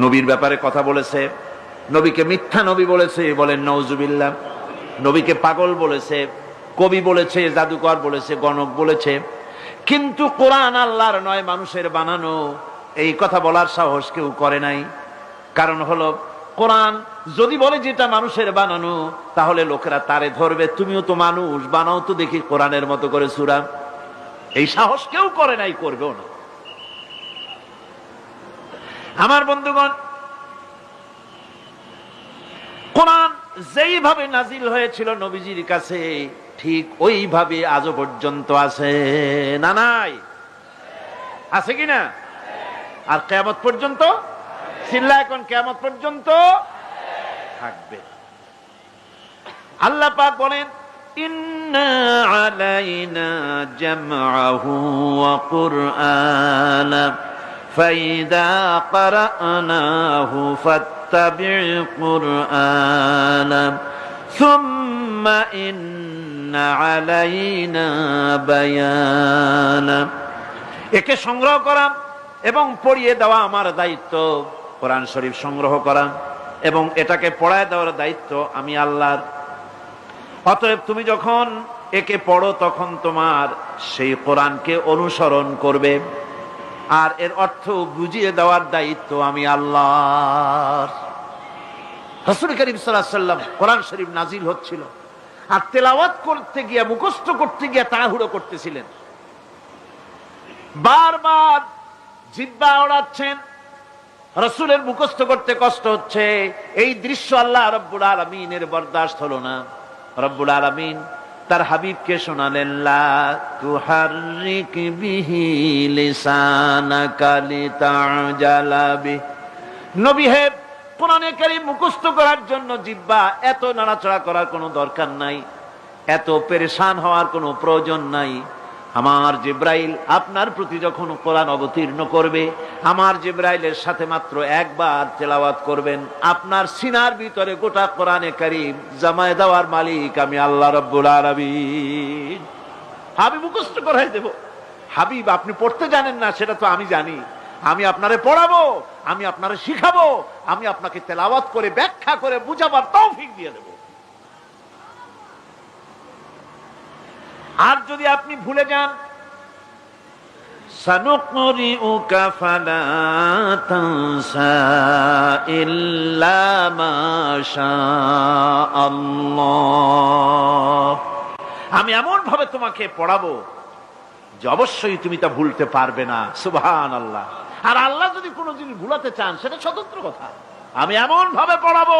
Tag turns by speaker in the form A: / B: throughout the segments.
A: নবীর ব্যাপারে কথা বলেছে, নবীকে মিথ্যা নবী বলেছে, বলেন নাউজুবিল্লাহ। নবীকে পাগল বলেছে, কবি বলেছে, জাদুকর বলেছে, গণক বলেছে। কিন্তু কোরআন আল্লাহর নয়, মানুষের বানানো, এই কথা বলার সাহস কেউ করে নাই। কারণ হলো কোরআন যদি বলে যে এটা মানুষের বানানো, তাহলে লোকেরা তারে ধরবে, তুমিও তো মানুষ, বানাও তো দেখি কোরআনের মতো করে সূরা। এই সাহস কেউ করে নাই, করবেও না। আমার বন্ধুগণ, কোরআন যেইভাবে নাজিল হয়েছিল নবীজির কাছে, ঠিক ওইভাবে আজও পর্যন্ত আছে না? নাই? আছে কিনা? আর কিয়ামত পর্যন্ত চিল্লা, এখন কিয়ামত পর্যন্ত থাকবে। আল্লাহ পাক বলেন, ইন্না আলাইনা জামআহু ওয়া কুরআনা ফাইদা ক্বারানাহু ফাত্তাবি' কুরআনা সুম্মা ইন্না আলাইনা বায়ানা। একে সংগ্রহ করা এবং পড়িয়ে দেওয়া আমার দায়িত্ব। কোরআন শরীফ সংগ্রহ করা এবং এটাকে পড়ায় দেওয়ার দায়িত্ব আমি আল্লাহর। অতএব তুমি যখন একে পড়ো, তখন তোমার সেই কোরআনকে অনুসরণ করবে, আর এর অর্থ বুঝিয়ে দেওয়ার দায়িত্ব আমি আল্লাহর। রাসূল করিম সাল্লাল্লাহু আলাইহি ওয়াসাল্লাম কোরআন শরীফ নাজিল হচ্ছিল, আর তেলাওয়াত করতে গিয়ে, মুখস্থ করতে গিয়ে তাড়াহুড়ো করতেছিলেন। বারবার জিহ্বা ওড়াচ্ছেন, রাসূলের মুখস্থ করতে কষ্ট হচ্ছে। এই দৃশ্য আল্লাহ রাব্বুল আলামিনের বরদাস্ত হলো না। রব্বুল আলামিন তার হাবিবকে শোনালেন, লা তুহাররিক বিহি লিসানাকা লিতাজালা বিহি। নবী হে, কোরআনে কারীম মুখস্থ করার জন্য জিহ্বা এত নাড়াচাড়া করার কোনো দরকার নাই, এত পেরেশান হওয়ার কোনো প্রয়োজন নাই। আমার জিব্রাইল আপনার প্রতি যখন কোরআন অবতীর্ণ করবে, আমার জিব্রাইলের সাথে মাত্র একবার তেলাওয়াত করবেন, আপনার সিনার ভিতরে গোটা কোরআনে কারীম জামায়ে দেওয়ার মালিক আমি আল্লাহ রাব্বুল আলামিন। আমি মুখস্থ করাই দেব। হাবিব, আপনি পড়তে জানেন না, সেটা তো আমি জানি। আমি আপনারে পড়াবো, আমি আপনারে শিখাবো, আমি আপনাকে তেলাওয়াত করে ব্যাখ্যা করে বুঝাবার তৌফিক দিয়ে দেব। আর যদি আপনি ভুলে যান, সানুকরিউকা ফালা তানসা ইল্লা মা শাআল্লাহ। আমি এমন ভাবে তোমাকে পড়াবো যে অবশ্যই তুমি তা ভুলতে পারবে না। সুবহানাল্লাহ। আর আল্লাহ যদি কোনো জিনিস ভুলাতে চান, সেটা স্বতন্ত্র কথা। আমি এমন ভাবে পড়াবো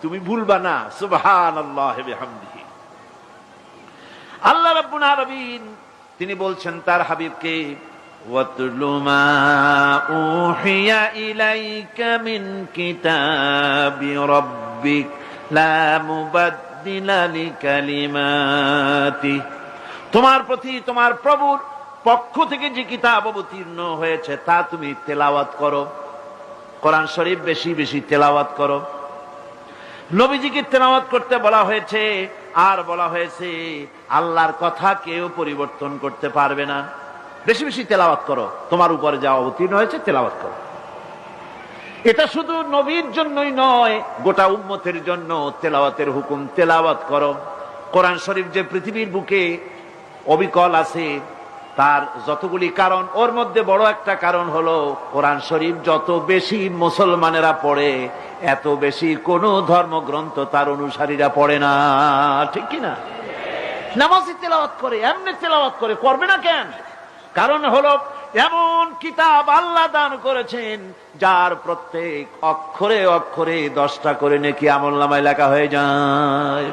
A: তুমি ভুলবা না। সুবহানাল্লাহি ওয়া বিহামদিহি। আল্লাহ রাব্বুল আলামিন তিনি বলছেন তার হাবিবকে, ওয়াতলু মা উহিয়া ইলাইকা মিন কিতাবি রাব্বিক লা মুবাদদিলা লিকালিমাতি। তোমার প্রতি তোমার প্রভুর পক্ষ থেকে যে কিতাব অবতীর্ণ হয়েছে তা তুমি তেলাওয়াত করো। কোরআন শরীফ বেশি বেশি তেলাওয়াত করো। নবীজিকে তেলাওয়াত করতে বলা হয়েছে, আর বলা হয়েছে আল্লাহর কথা কেউ পরিবর্তন করতে পারবে না। বেশি বেশি তেলাওয়াত করো, তোমার উপরে যা অবতীর্ণ হয়েছে তেলাওয়াত করো। এটা শুধু নবীর জন্যই নয়, গোটা উম্মতের জন্য তেলাওয়াতের হুকুম। তেলাওয়াত করো। কোরআন শরীফ যে পৃথিবীর বুকে অবিকল আছে, তার যতগুলি কারণ, ওর মধ্যে বড় একটা কারণ হলো কোরআন শরীফ যত বেশি মুসলমানেরা পড়ে, এত বেশি কোন ধর্মগ্রন্থ তার অনুসারীরা পড়ে না। ঠিক কিনা? নামাজি তেলাওয়াত করে, এমনি তেলাওয়াত করে, করবে না কেন? কারণ হলো এমন কিতাব আল্লাহ দান করেছেন যার প্রত্যেক অক্ষরে অক্ষরে 10টা করে নেকি আমলনামায় লেখা হয়ে যায়।